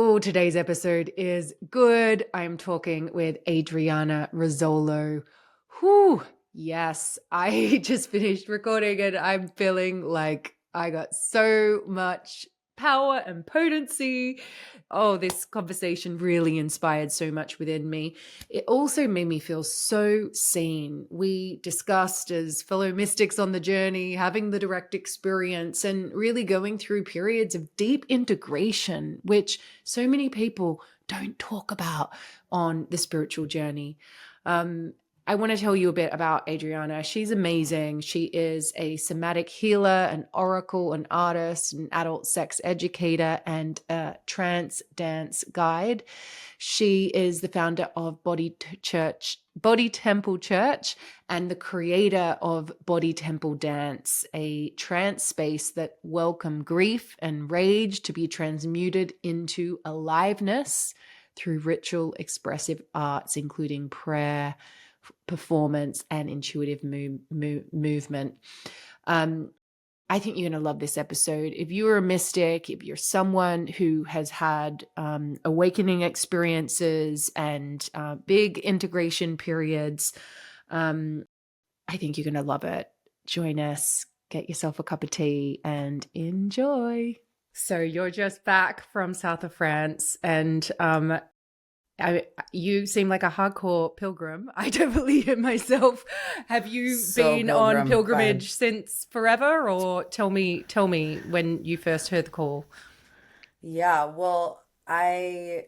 Oh, today's episode is good. I'm talking with Adriana Rizzolo. Whew. Yes, I just finished recording and I'm feeling like I got so much power and potency. Oh, this conversation really inspired so much within me. It also made me feel so seen. We discussed as fellow mystics on the journey, having the direct experience and really going through periods of deep integration, which so many people don't talk about on the spiritual journey. I want to tell you a bit about Adriana. She's amazing. She is a somatic healer, an oracle, an artist, an adult sex educator, and a trance dance guide. She is the founder of Body Temple Church, and the creator of Body Temple Dance, a trance space that welcome grief and rage to be transmuted into aliveness through ritual expressive arts, including prayer, performance, and intuitive movement. I think you're going to love this episode. If you're a mystic, if you're someone who has had awakening experiences and big integration periods, I think you're going to love it. Join us, get yourself a cup of tea, and enjoy. So you're just back from south of France, and you seem like a hardcore pilgrim. I don't believe it myself. Have you been on pilgrimage since forever, or tell me when you first heard the call? Yeah, well, I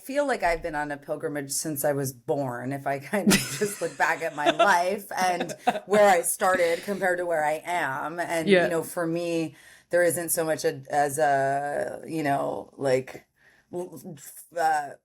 feel like I've been on a pilgrimage since I was born. If I kind of just look back at my life and where I started compared to where I am, and Yeah. for me, there isn't so much as a like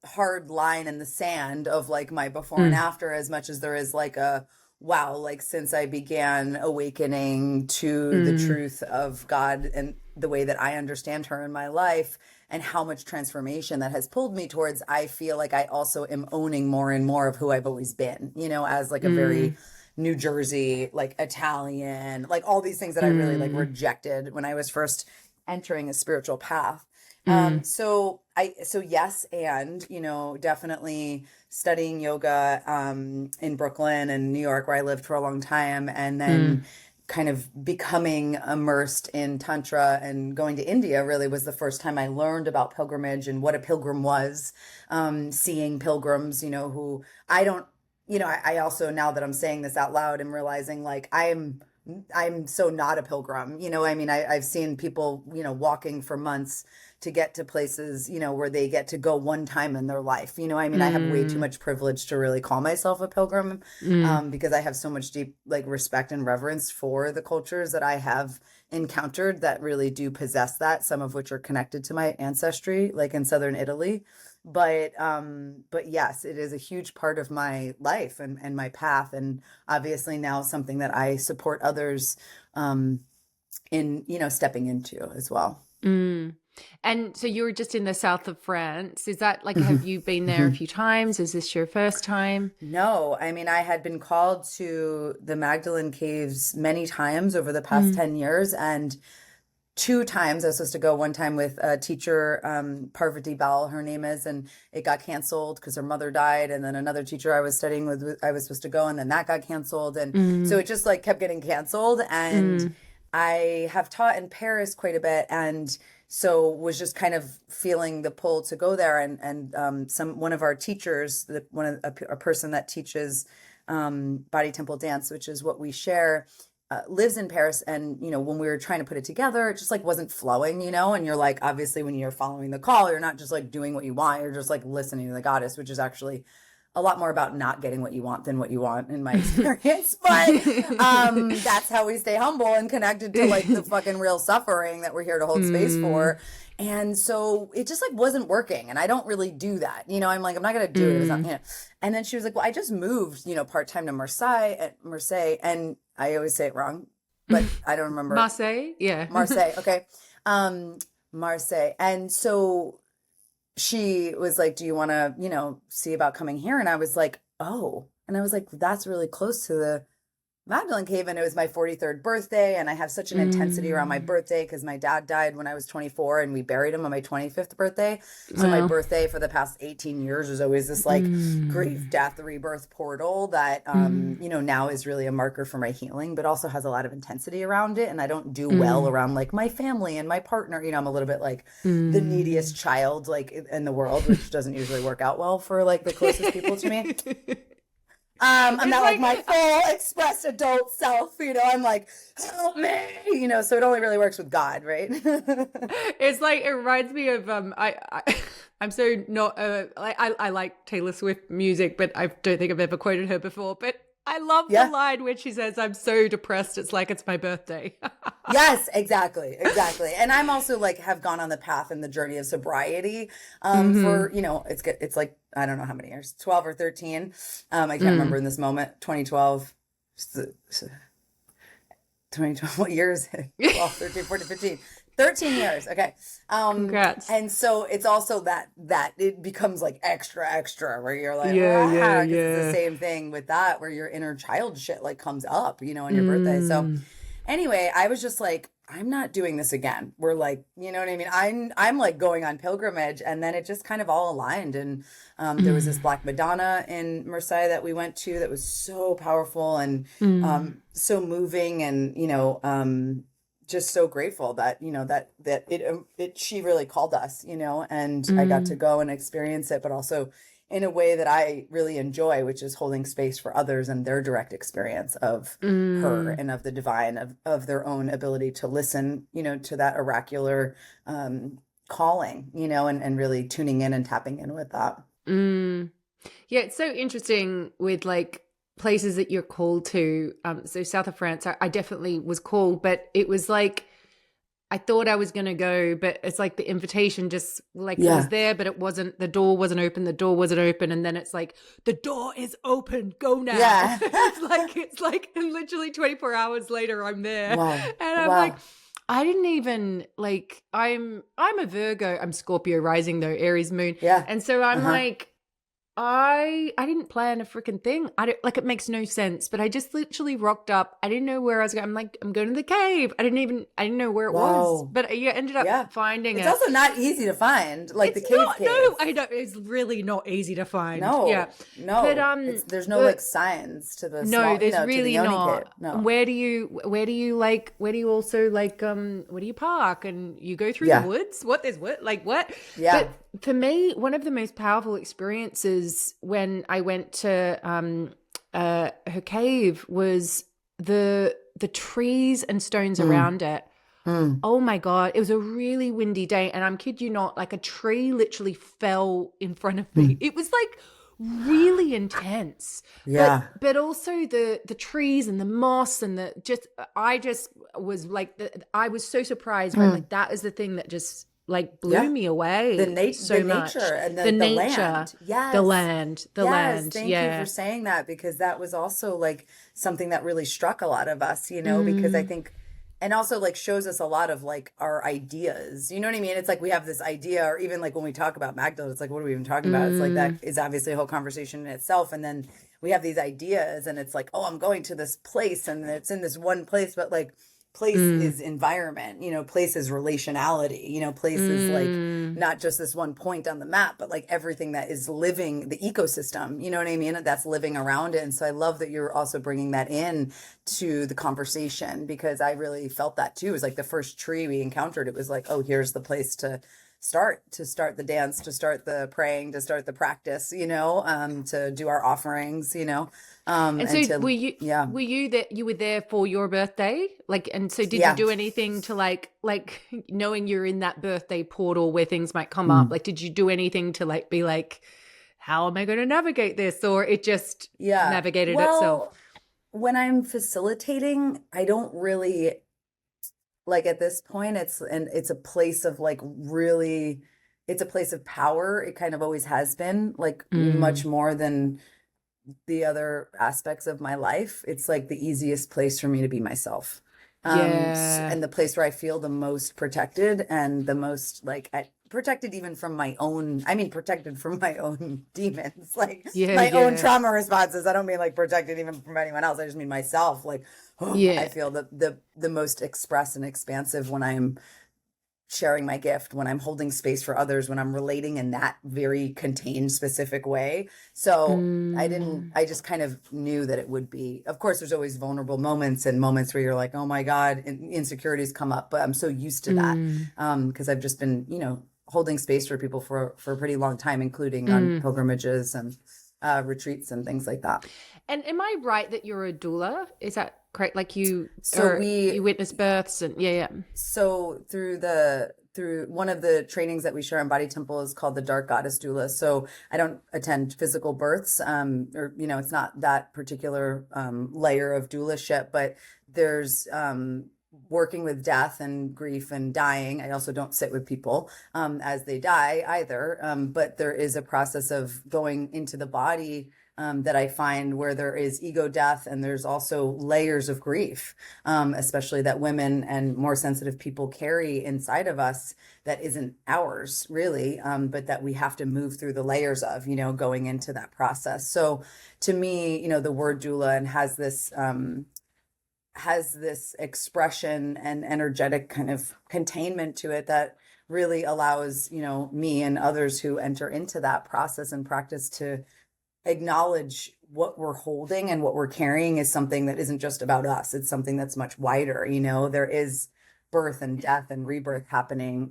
hard line in the sand of like my before and after, as much as there is like a wow, like since I began awakening to the truth of God and the way that I understand her in my life and how much transformation that has pulled me towards, I feel like I also am owning more and more of who I've always been, as like a very New Jersey, like Italian, like all these things that I really like rejected when I was first entering a spiritual path. So yes, and definitely studying yoga in Brooklyn and New York, where I lived for a long time, and then kind of becoming immersed in Tantra and going to India really was the first time I learned about pilgrimage and what a pilgrim was. Seeing pilgrims, who I don't, I also, now that I'm saying this out loud, and realizing like I'm so not a pilgrim, I mean, I've seen people, walking for months to get to places, where they get to go one time in their life. I mean, I have way too much privilege to really call myself a pilgrim, because I have so much deep like respect and reverence for the cultures that I have encountered that really do possess that, some of which are connected to my ancestry, like in southern Italy. But yes, it is a huge part of my life and my path, and obviously now something that I support others in, stepping into as well. And so you were just in the south of France. Is that like, have you been there a few times? Is this your first time? No, I mean, I had been called to the Magdalene Caves many times over the past 10 years, and two times I was supposed to go. One time with a teacher, Parvati Bal, her name is, and it got canceled because her mother died. And then another teacher I was studying with, I was supposed to go, and then that got canceled. And so it just like kept getting canceled. And I have taught in Paris quite a bit, and so was just kind of feeling the pull to go there. And one of our teachers, a person that teaches Body Temple Dance, which is what we share, lives in Paris. And when we were trying to put it together, it just like wasn't flowing, and you're like, obviously when you're following the call, you're not just like doing what you want, you're just like listening to the goddess, which is actually a lot more about not getting what you want than what you want, in my experience. But that's how we stay humble and connected to like the fucking real suffering that we're here to hold space for. And so it just like wasn't working, and I don't really do that. I'm like, I'm not gonna do it. It was not, And then she was like, well, I just moved, part-time to Marseille, and I always say it wrong, but I don't remember. Marseille? Yeah. Marseille, okay. Marseille. And so she was like, do you want to, see about coming here? And I was like, oh. And I was like, that's really close to Magdalene Cave, and it was my 43rd birthday, and I have such an intensity around my Mm. birthday because my dad died when I was 24, and we buried him on my 25th birthday. So my Wow. birthday for the past 18 years was always this like grief, Mm. death, rebirth portal that Mm. you know, now is really a marker for my healing, but also has a lot of intensity around it. And I don't do well Mm. around like my family and my partner. You know, I'm a little bit like the neediest Mm. child like in the world, which doesn't usually work out well for like the closest people to me. I'm It's not like like my full expressed adult self, you know, I'm like, help me, you know, so it only really works with God, right? it's like it reminds me of I'm so not like I like Taylor Swift music, but I don't think I've ever quoted her before. But I love the Yeah. line when she says, "I'm so depressed, it's like it's my birthday." Yes, exactly, exactly. And I'm also like have gone on the path and the journey of sobriety Mm-hmm. for, you know, it's good. It's like, I don't know how many years, 12 or 13. I can't remember Mm. in this moment, 2012, 2012, what year is it? 12, 13, 14, 15, 13 years. Okay. Congrats. And so it's also that it becomes like extra where you're like, Yeah, yeah, because it's the yeah. same thing with that where your inner child shit like comes up, you know, on your birthday. So Mm. anyway, I was just like, I'm not doing this again. We're like, you know what I mean? I'm like going on pilgrimage, and then it just kind of all aligned. And there was this Mm. Black Madonna in Marseille that we went to that was so powerful and Mm. so moving, and you know, just so grateful that you know that it she really called us, you know, and I got to Mm. go and experience it, but also in a way that I really enjoy, which is holding space for others and their direct experience of her Mm. and of the divine, of their own ability to listen, you know, to that oracular calling, you know, and really tuning in and tapping in with that. Mm. Yeah, it's so interesting with like places that you're called to. So south of France, I definitely was called, but it was like I thought I was gonna go, but it's like the invitation just like was Yeah. there, but it wasn't. The door wasn't open. The door wasn't open, and then it's like the door is open. Go now. Yeah. It's like literally 24 hours later, I'm there, Wow. and I'm like, Wow. I didn't even like. I'm a Virgo. I'm Scorpio rising though, Aries moon, Yeah. and so I'm Uh-huh. like. I didn't plan a freaking thing. I don't like it makes no sense, but I just literally rocked up. I didn't know where I was going. I'm like, I'm going to the cave. I didn't know where it was, Wow. but yeah, ended up Yeah. finding It's it. also not easy to find, like the It's cave not, no, cave. I don't, it's really not easy to find. Yeah. No, But, no. It's there's no like but signs to the no, small, you there's know, to the really yoni cave. not. And No. where do you also like, where do you park and you go through the Yeah. woods? What there's what, like what? Yeah. But for me, one of the most powerful experiences when I went to, her cave was the trees and stones Mm, around it. mm, Oh my God. It was a really windy day. And I'm kid you not, like a tree literally fell in front of me. mm. It was like really intense. But Yeah. but also the trees and the moss and the just I just was like I was so surprised by Mm. like that is the thing that just like blew Yeah. me The away the so nature much. and The the nature, land. Yes. the Yes. land. Thank you for Yeah. saying that, because that was also like something that really struck a lot of us, you know, because I Mm, think, and also like shows us a lot of like our ideas. You know what I mean? It's like we have this idea, or even like when we talk about Magdalene, it's like, what are we even talking about? It's like that mm, is obviously a whole conversation in itself. And then we have these ideas, and it's like, oh, I'm going to this place, and it's in this one place, but like, place mm, is environment, you know, place is relationality, you know, place is like mm, not just this one point on the map, but like everything that is living, the ecosystem, you know what I mean, that's living around it. And so I love that you're also bringing that in to the conversation, because I really felt that too. It was like the first tree we encountered, it was like, oh, here's the place to start the dance, to start the praying, to start the practice, you know, to do our offerings, you know, And and so to, yeah, were you that you were there for your birthday? Like, and so did you yeah. do anything to like knowing you're in that birthday portal where things might come up? Mm. Like, did you do anything to like be like, how am I going to navigate this? Or it just Yeah. navigated itself? Well, when I'm facilitating, I don't really like at this point it's a place of like really, it's a place of power. It kind of always has been, like much Mm, more than the other aspects of my life. It's like the easiest place for me to be myself. Yeah. And the place where I feel the most protected and the most like protected even from my own, I mean, protected from my own demons, like Yeah, my own yeah. trauma responses. I don't mean like protected even from anyone else. I just mean myself. Like, oh, I Yeah. feel the most express and expansive when I'm sharing my gift, when I'm holding space for others, when I'm relating in that very contained, specific way. So Mm. I just kind of knew that it would be, of course, there's always vulnerable moments and moments where you're like, oh my God, insecurities come up, but I'm so used to that. Mm. Because I've just been, holding space for people for a pretty long time, including on Mm. pilgrimages and retreats and things like that. And am I right that you're a doula? Is that correct? Like you So or we you witness births and yeah, yeah. So through one of the trainings that we share in Body Temple is called the Dark Goddess Doula. So I don't attend physical births, or it's not that particular layer of doulaship, but there's working with death and grief and dying. I also don't sit with people as they die either, but there is a process of going into the body that I find where there is ego death and there's also layers of grief, especially that women and more sensitive people carry inside of us that isn't ours really, but that we have to move through the layers of, going into that process. So to me, the word doula and has this expression and energetic kind of containment to it that really allows, me and others who enter into that process and practice to acknowledge what we're holding and what we're carrying is something that isn't just about us. It's something that's much wider. There is birth and death and rebirth happening,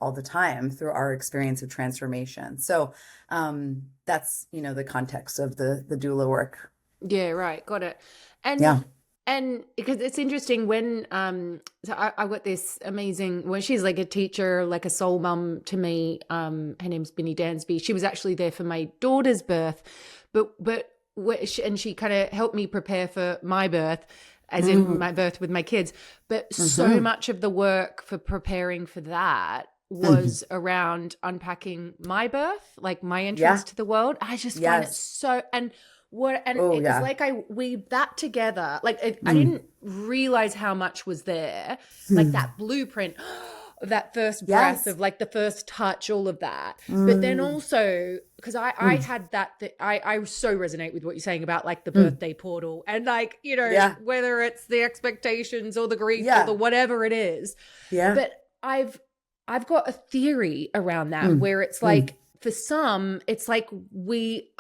all the time through our experience of transformation. So that's, the context of the doula work. Yeah, right. Got it. Yeah. And because it's interesting when so I got this amazing when she's like a teacher, like a soul mum to me. Her name's Binny Dansby. She was actually there for my daughter's birth, but and she kind of helped me prepare for my birth, as in my birth with my kids. But so much of the work for preparing for that was around unpacking my birth, like my entrance to the world. I just find it so it's like I weaved that together. Like I didn't realize how much was there, like that blueprint, that first breath of like the first touch, all of that. But then also because I had I so resonate with what you're saying about like the birthday portal and like whether it's the expectations or the grief or the whatever it is. But I've got a theory around that where it's like for some it's like we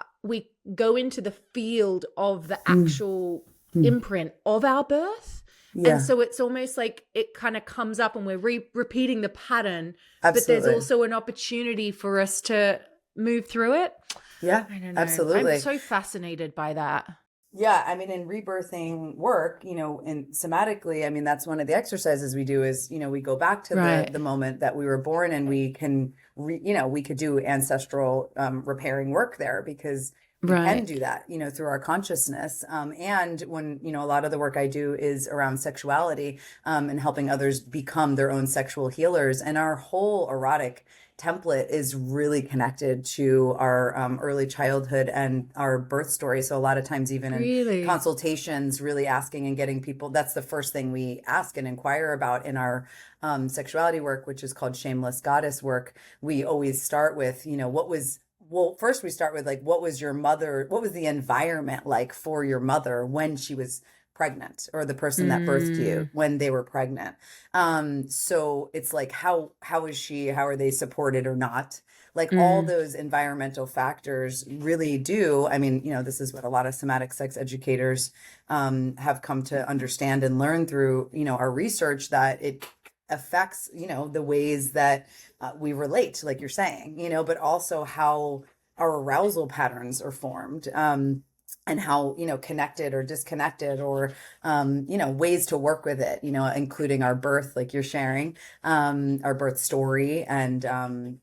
go into the field of the actual imprint of our birth. And so it's almost like it kind of comes up and we're repeating the pattern. Absolutely. But there's also an opportunity for us to move through it. Yeah, I don't know. absolutely. I'm so fascinated by that. Yeah, I mean, in rebirthing work, and somatically, I mean, that's one of the exercises we do is, we go back to the moment that we were born and we can, we could do ancestral repairing work there because we can do that, through our consciousness. And when, a lot of the work I do is around sexuality and helping others become their own sexual healers. And our whole erotic template is really connected to our early childhood and our birth story. So a lot of times even in consultations, really asking and getting people, that's the first thing we ask and inquire about in our sexuality work, which is called shameless goddess work. We always start with, first we start with like, what was the environment like for your mother when she was pregnant or the person that birthed you when they were pregnant. So it's like, how is she, how are they supported or not? Like all those environmental factors really do. I mean, this is what a lot of somatic sex educators have come to understand and learn through, our research, that it affects, the ways that we relate, like you're saying, but also how our arousal patterns are formed. And how, connected or disconnected or, ways to work with it, including our birth, like you're sharing, our birth story. And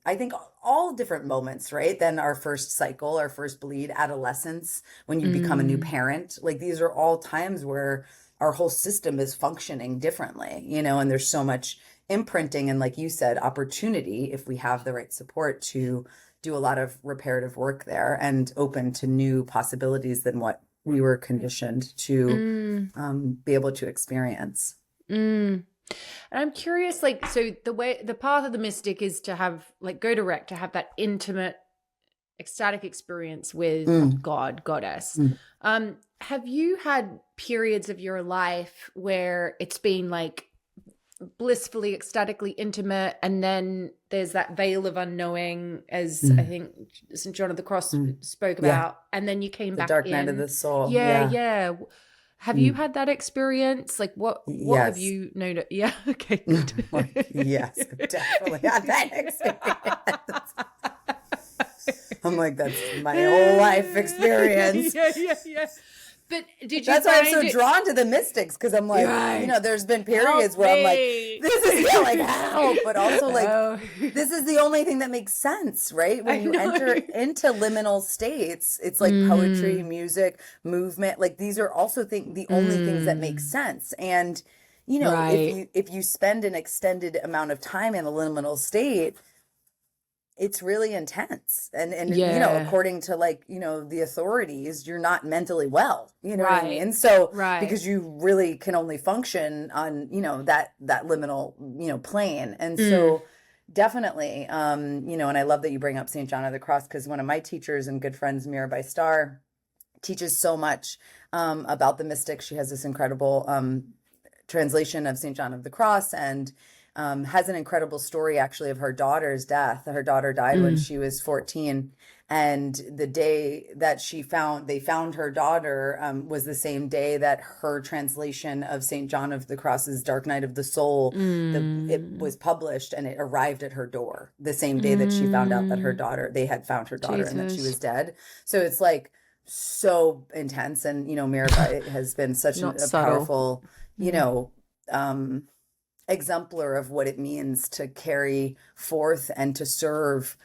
I think all different moments, right? Then our first cycle, our first bleed, adolescence, when you become a new parent, like these are all times where our whole system is functioning differently, and there's so much imprinting and, like you said, opportunity if we have the right support to do a lot of reparative work there and open to new possibilities than what we were conditioned to be able to experience. Mm. And I'm curious, like, so the path of the mystic is to have, like, go direct, to have that intimate, ecstatic experience with Mm, God, goddess. mm. Have you had periods of your life where it's been like blissfully, ecstatically intimate, and then there's that veil of unknowing, as I Mm, think St. John of the Cross mm. spoke Yeah. about, and then you came The back dark night of in? the soul. Yeah, Yeah. yeah. Have you Mm. had that experience? Like, what have Yes. you known? Yeah, okay, good. Like, yes, I've definitely had that experience. I'm like, that's my whole life experience. Yeah, yeah, yeah. But did you That's why I'm find so it? drawn to the mystics, because I'm like, Right. there's been periods Help where I'm like, me. this is, yeah, like, help, but also like, Oh, this is the only thing that makes sense, right? I When you know. enter into liminal states, it's like poetry, Mm, music, movement, like these are also the only things that make mm, sense. And, if right. you spend an extended amount of time in a liminal state, it's really intense. And Yeah. according to the authorities, you're not mentally well, you know what I Right. mean? So Right. because you really can only function on, that liminal, plane. And Mm, so definitely, and I love that you bring up St. John of the Cross, because one of my teachers and good friends, Mirabai Starr, teaches so much about the mystic. She has this incredible translation of St. John of the Cross, and has an incredible story actually of her daughter's death. Her daughter died when mm, she was 14. And the day that they found her daughter was the same day that her translation of St. John of the Cross's Dark Night of the Soul, it mm, was published, and it arrived at her door the same day that she found out that mm. they had found her daughter and that she was Jesus. dead. So it's like so intense. And, Mirabai has been such Not a subtle. powerful, you Mm, know, um, exemplar of what it means to carry forth and to serve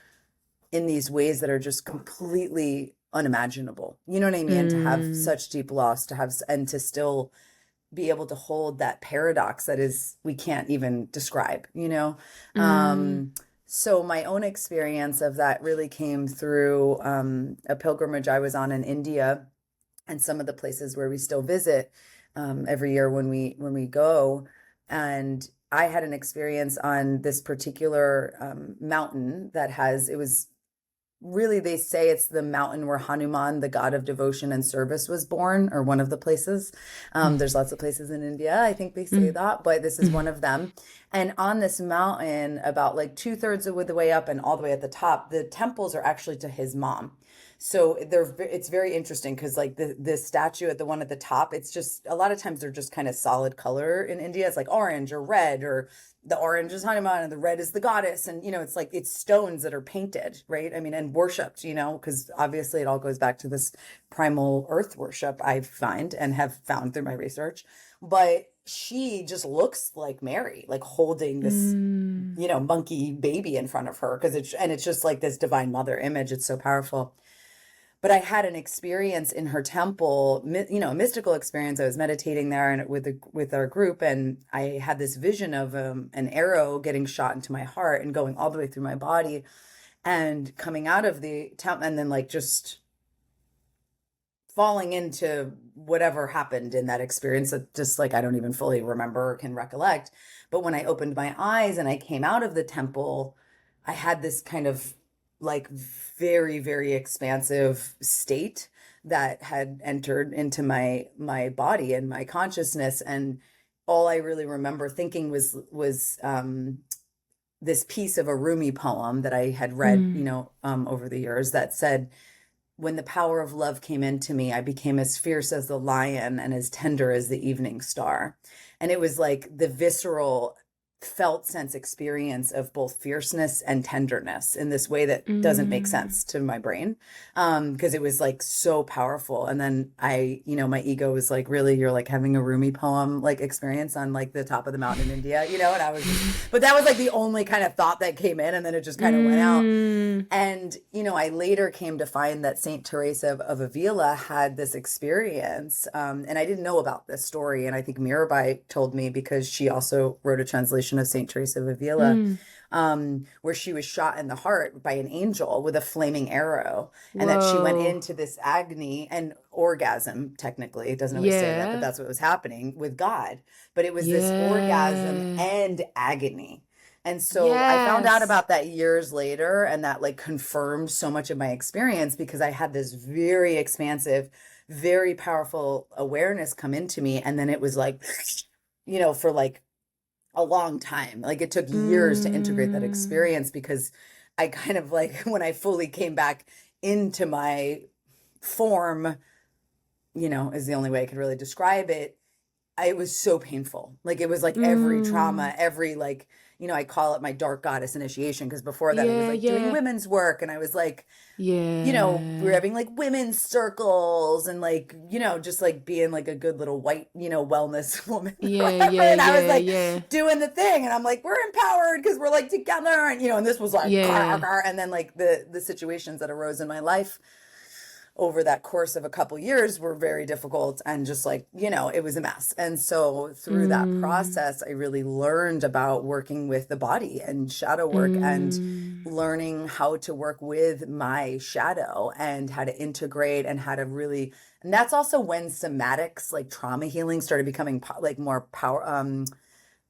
in these ways that are just completely unimaginable. You know what I mean? To have mm, such deep loss, and to still be able to hold that paradox that is, we can't even describe, you know? mm, So my own experience of that really came through a pilgrimage I was on in India, and some of the places where we still visit every year when we go. And I had an experience on this particular mountain that it was really, they say it's the mountain where Hanuman, the god of devotion and service, was born, or one of the places. mm, There's lots of places in India, I think they say mm, that, but this is mm, one of them. And on this mountain, about like 2/3 of the way up and all the way at the top, the temples are actually to his mom. So it's very interesting, because like the statue at the one at the top, it's just, a lot of times they're just kind of solid color in India. It's like orange or red, or the orange is Hanuman and the red is the goddess. And, it's like, it's stones that are painted, right? I mean, and worshipped, because obviously it all goes back to this primal earth worship, I find and have found through my research. But she just looks like Mary, like holding this, mm, monkey baby in front of her, because it's just like this divine mother image. It's so powerful. But I had an experience in her temple, a mystical experience. I was meditating there and with our group, and I had this vision of an arrow getting shot into my heart and going all the way through my body and coming out of the temple, and then like just falling into whatever happened in that experience, that just like I don't even fully remember or can recollect. But when I opened my eyes and I came out of the temple, I had this kind of like very, very expansive state that had entered into my body and my consciousness. And all I really remember thinking was this piece of a Rumi poem that I had read, mm, over the years, that said, when the power of love came into me, I became as fierce as the lion and as tender as the evening star. And it was like the visceral, felt sense experience of both fierceness and tenderness in this way that doesn't make mm. sense to my brain, because it was like so powerful. And then my ego was like, really, you're like having a Rumi poem like experience on like the top of the mountain in India, and I was just, but that was like the only kind of thought that came in, and then it just kind of went out. Mm. And, I later came to find that Saint Teresa of Avila had this experience. And I didn't know about this story. And I think Mirabai told me, because she also wrote a translation of Saint Teresa of Avila. Mm. where she was shot in the heart by an angel with a flaming arrow, and that she went Whoa. into this agony and orgasm. Technically, it doesn't always say that, but Yeah. that's what was happening with God. But it was this orgasm Yeah. and agony. And so I found out Yes. about that years later, and that like confirmed so much of my experience because I had this very expansive, very powerful awareness come into me. And then it was like, for like a long time. Like it took years to integrate that Mm. experience because I kind of like, when I fully came back into my form, is the only way I could really describe it. It was so painful. Like it was like every Mm. trauma, every like, I call it my dark goddess initiation because before that it was Yeah, like doing yeah. women's work, and I was like, we were Yeah. having like women's circles and like, just like being like a good little white, wellness woman or Yeah, whatever. yeah, And I was yeah, like yeah. doing the thing, and I'm like, we're empowered because we're like together, and this was like, Yeah. and then like the situations that arose in my life over that course of a couple years were very difficult, and just like, it was a mess. And so through that Mm. process, I really learned about working with the body and shadow work, and Mm. learning how to work with my shadow and how to integrate and how to really, and that's also when somatics like trauma healing started becoming like more power,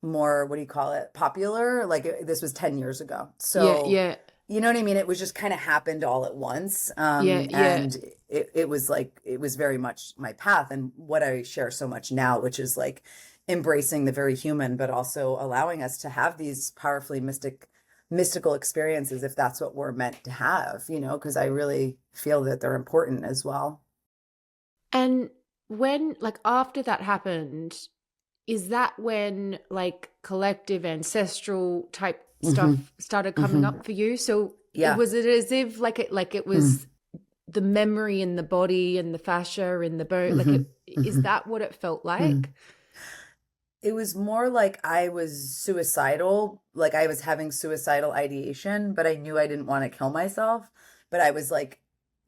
more, what do you call it, popular. Like this was 10 years ago. Yeah, So yeah. you know what I mean? It was just kind of happened all at once. Yeah, yeah. And it was like, it was very much my path and what I share so much now, which is like embracing the very human, but also allowing us to have these powerfully mystical experiences if that's what we're meant to have, because I really feel that they're important as well. And when, like, after that happened, is that when like collective ancestral type Hmm. stuff started coming Hmm. up for you? So it Yeah. was it as if like it Mm. was the memory in the body and the fascia in the bone, like Hmm. is Hmm. that what it felt Hmm. like? It was more like I was suicidal, like I was having suicidal ideation, but I knew I didn't want to kill myself. But I was like,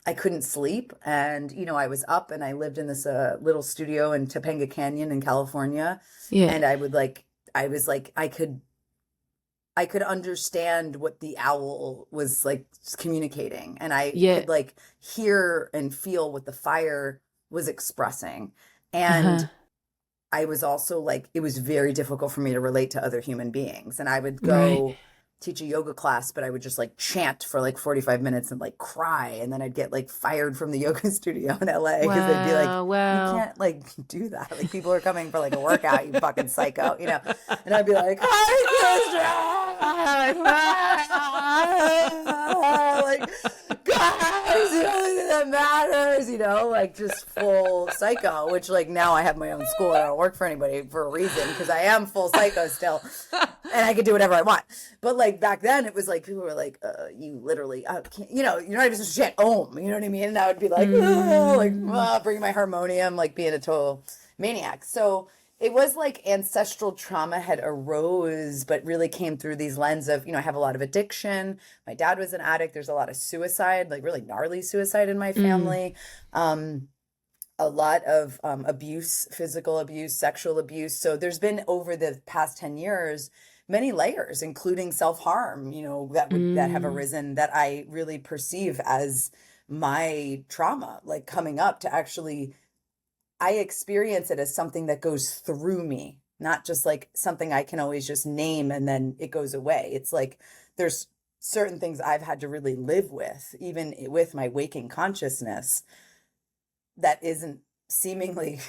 I couldn't sleep. And, I was up, and I lived in this little studio in Topanga Canyon in California. Yeah. And I was like, I could understand what the owl was like communicating. And I Yeah. could like hear and feel what the fire was expressing. And Uh-huh. I was also like, it was very difficult for me to relate to other human beings. And I would Right. go teach a yoga class, but I would just like chant for like 45 minutes and like cry. And then I'd get like fired from the yoga studio in LA because they'd be like, Wow, you wow. can't like do that. Like people are coming for like a workout, you fucking psycho. And I'd be like, hi, Krishna. Like, guys, the only thing that matters, like just full psycho, which like now I have my own school. I don't work for anybody for a reason because I am full psycho still, and I can do whatever I want. But like back then, it was like people were like, "You literally, can't, you're not even supposed to chant Om." You know what I mean? And I would be like, "Oh," like Mm. bringing my harmonium, like being a total maniac. So it was like ancestral trauma had arose, but really came through these lens of, I have a lot of addiction. My dad was an addict. There's a lot of suicide, like really gnarly suicide in my Mm. family. A lot of abuse, physical abuse, sexual abuse. So there's been over the past 10 years many layers, including self-harm, that have Mm. arisen that I really perceive as my trauma, like coming up to actually, I experience it as something that goes through me, not just like something I can always just name and then it goes away. It's like there's certain things I've had to really live with, even with my waking consciousness, that isn't seemingly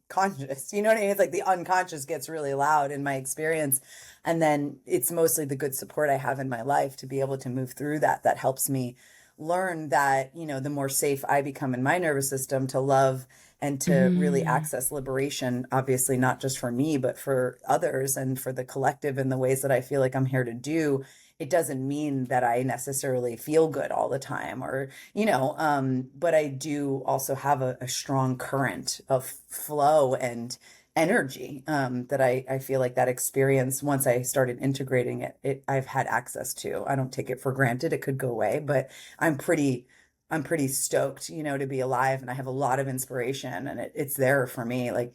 conscious. You know what I mean? It's like the unconscious gets really loud in my experience. And then it's mostly the good support I have in my life to be able to move through that. That helps me learn that, the more safe I become in my nervous system to love and to really Mm. access liberation, obviously not just for me, but for others and for the collective in the ways that I feel like I'm here to do. It doesn't mean that I necessarily feel good all the time, or but I do also have a strong current of flow and energy, that I feel like that experience, once I started integrating it, I've had access to. I don't take it for granted. It could go away, but I'm pretty I'm pretty stoked, to be alive, and I have a lot of inspiration, and it's there for me like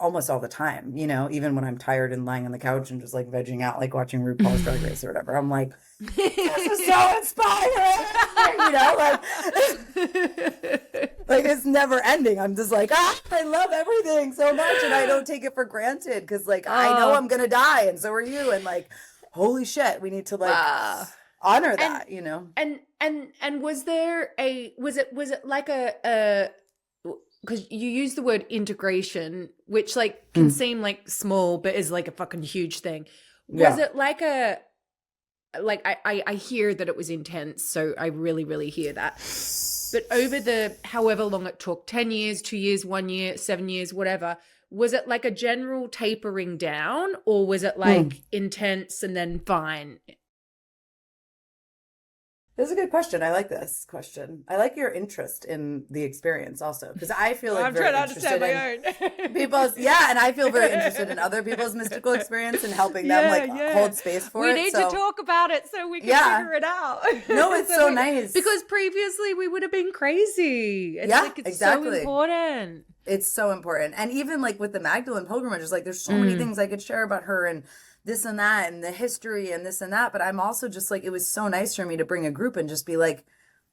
almost all the time, you know, even when I'm tired and lying on the couch and just like vegging out, like watching RuPaul's Drag Race or whatever. I'm like, this is so inspiring, you know, like it's never ending. I'm just like, I love everything so much, and I don't take it for granted because like I know I'm gonna die, and so are you, and like, holy shit, we need to like honor that, you know. And was it like a because you use the word integration, which like can seem like small, but is like a fucking huge thing. Was it like I hear that it was intense, so I really, really hear that. But over the however long it took, 10 years, 2 years, 1 year, 7 years, whatever, was it like a general tapering down, or was it like intense and then fine? This is a good question. I like this question. I like your interest in the experience also, because I feel like very interested in people's, and I feel very interested in other people's mystical experience and helping them like hold space for it. We need to talk about it so we can figure it out. No, it's so nice. Because previously we would have been crazy. It's like, it's exactly. so important. It's so important. And even like with the Magdalene pilgrimages, like there's so many things I could share about her and this and that and the history and this and that. But I'm also just like, it was so nice for me to bring a group and just be like,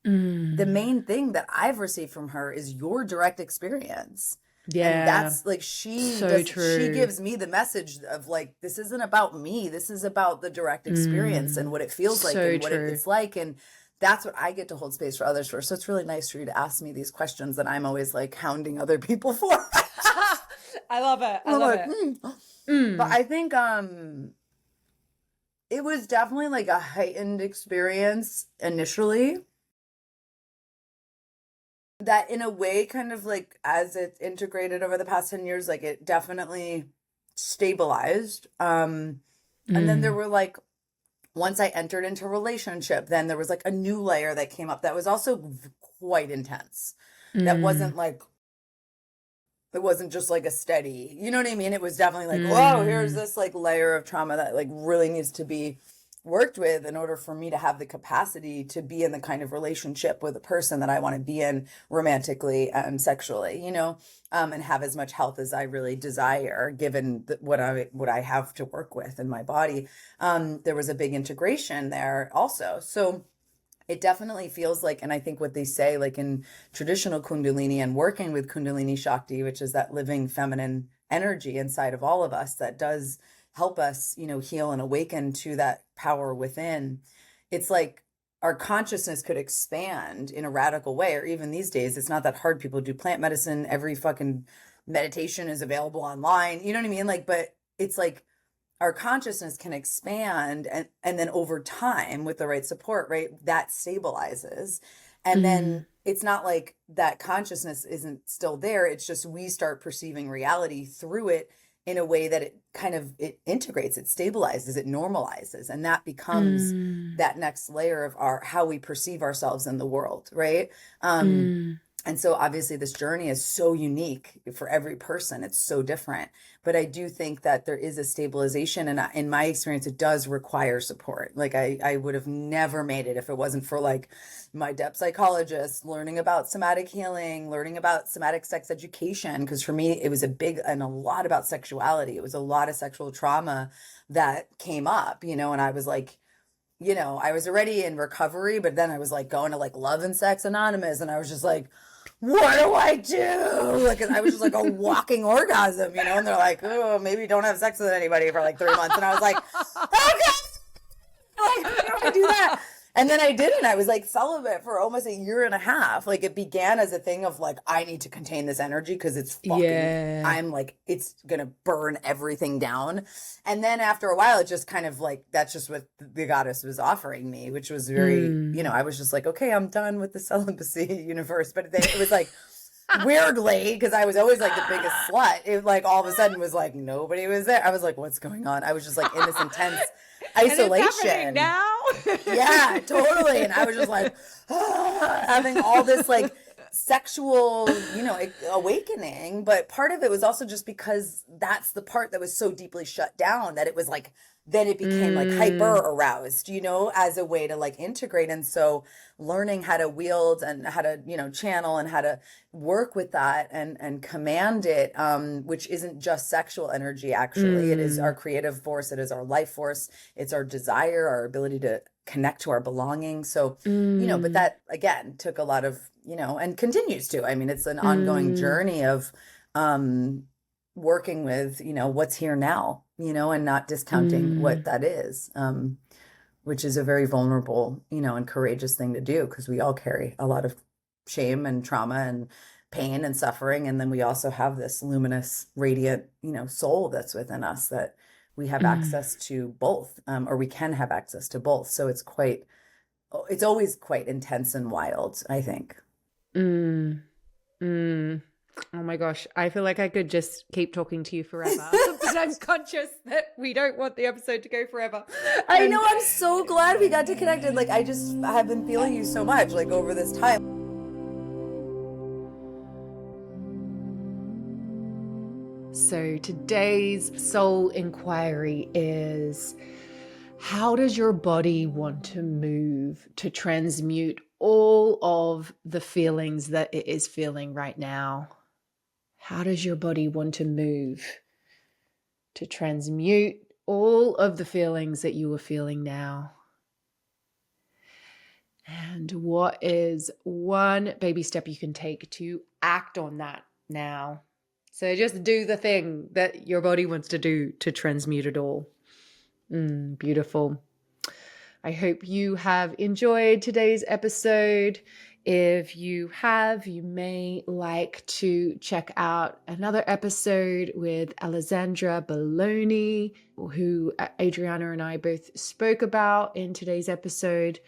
the main thing that I've received from her is your direct experience. Yeah. And that's like, she gives me the message of like, this isn't about me. This is about the direct experience and what it feels like and what it's like. And that's what I get to hold space for others for. So it's really nice for you to ask me these questions that I'm always like hounding other people for. I love it. I love it. But I think it was definitely like a heightened experience initially that in a way kind of like as it integrated over the past 10 years, like it definitely stabilized. And then there were like, once I entered into a relationship, then there was like a new layer that came up that was also quite intense. That wasn't like, it wasn't just like a steady, you know what I mean? It was definitely like, whoa, here's this like layer of trauma that like really needs to be worked with in order for me to have the capacity to be in the kind of relationship with a person that I want to be in romantically and sexually, you know, and have as much health as I really desire, given what I have to work with in my body. There was a big integration there also. So it definitely feels like, and I think what they say, like in traditional Kundalini and working with Kundalini Shakti, which is that living feminine energy inside of all of us that does help us, you know, heal and awaken to that power within. It's like our consciousness could expand in a radical way, or even these days, it's not that hard. People do plant medicine. Every fucking meditation is available online. You know what I mean? Like, but it's like, our consciousness can expand and then over time with the right support, right, that stabilizes. And then it's not like that consciousness isn't still there. It's just we start perceiving reality through it in a way that it kind of, it integrates, it stabilizes, it normalizes. And that becomes that next layer of how we perceive ourselves in the world, right? And so obviously this journey is so unique for every person. It's so different. But I do think that there is a stabilization. And in my experience, it does require support. Like I would have never made it if it wasn't for like my depth psychologist, learning about somatic healing, learning about somatic sex education. Because for me, it was a lot about sexuality. It was a lot of sexual trauma that came up, you know, and I was like, you know, I was already in recovery, but then I was like going to like Love and Sex Anonymous. And I was just like, what do I do? Like, I was just like a walking orgasm, you know, and they're like, oh, maybe don't have sex with anybody for like 3 months. And I was like, okay, like, how do I do that? And then I didn't. I was like celibate for almost 1.5 years. Like it began as a thing of like, I need to contain this energy because it's fucking, I'm like, it's going to burn everything down. And then after a while, it just kind of like, that's just what the goddess was offering me, which was very, you know, I was just like, okay, I'm done with the celibacy universe. But then it was like, weirdly, because I was always like the biggest slut, it like all of a sudden was like, nobody was there. I was like, what's going on? I was just like in this intense isolation now. Yeah, totally. And I was just like having all this like sexual, you know, awakening. But part of it was also just because that's the part that was so deeply shut down that it was like then it became like hyper Mm, aroused, as a way to like integrate. And so learning how to wield and how to, channel and how to work with that and command it, which isn't just sexual energy, actually. It is our mm, creative force, it is our life force, it's our desire, our ability to connect to our belonging. So, but mm, that again took a lot of, and continues to. I mean, it's an ongoing mm, journey of working with, what's here now, and not discounting what mm. that is, which is a very vulnerable, and courageous thing to do, because we all carry a lot of shame and trauma and pain and suffering. And then we also have this luminous, radiant, soul that's within us that we have Mm, access to both, or we can have access to both. So it's always quite intense and wild, I think. mm, mm. Oh my gosh, I feel like I could just keep talking to you forever, but I'm conscious that we don't want the episode to go forever. I know, And I'm so glad we got to connect. Like, I have been feeling you so much, like, over this time. so today's soul inquiry is, how does your body want to move to transmute all of the feelings that it is feeling right now? How does your body want to move to transmute all of the feelings that you are feeling now? And what is one baby step you can take to act on that now? So just do the thing that your body wants to do to transmute it all. Beautiful. I hope you have enjoyed today's episode. If you have, you may like to check out another episode with Alessandra Belloni, who Adriana and I both spoke about in today's episode.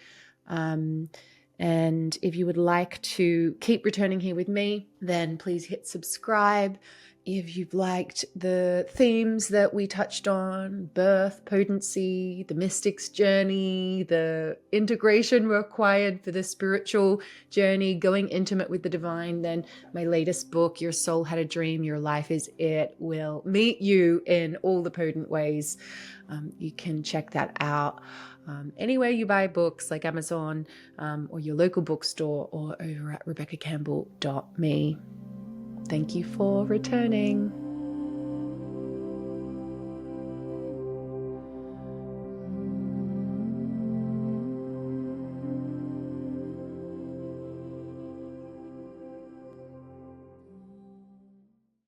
And if you would like to keep returning here with me, then please hit subscribe. If you've liked the themes that we touched on, birth, potency, the mystic's journey, the integration required for the spiritual journey, going intimate with the divine, then my latest book, Your Soul Had a Dream, Your Life Is It, will meet you in all the potent ways. You can check that out anywhere you buy books, like Amazon, or your local bookstore, or over at rebeccacampbell.me. Thank you for returning.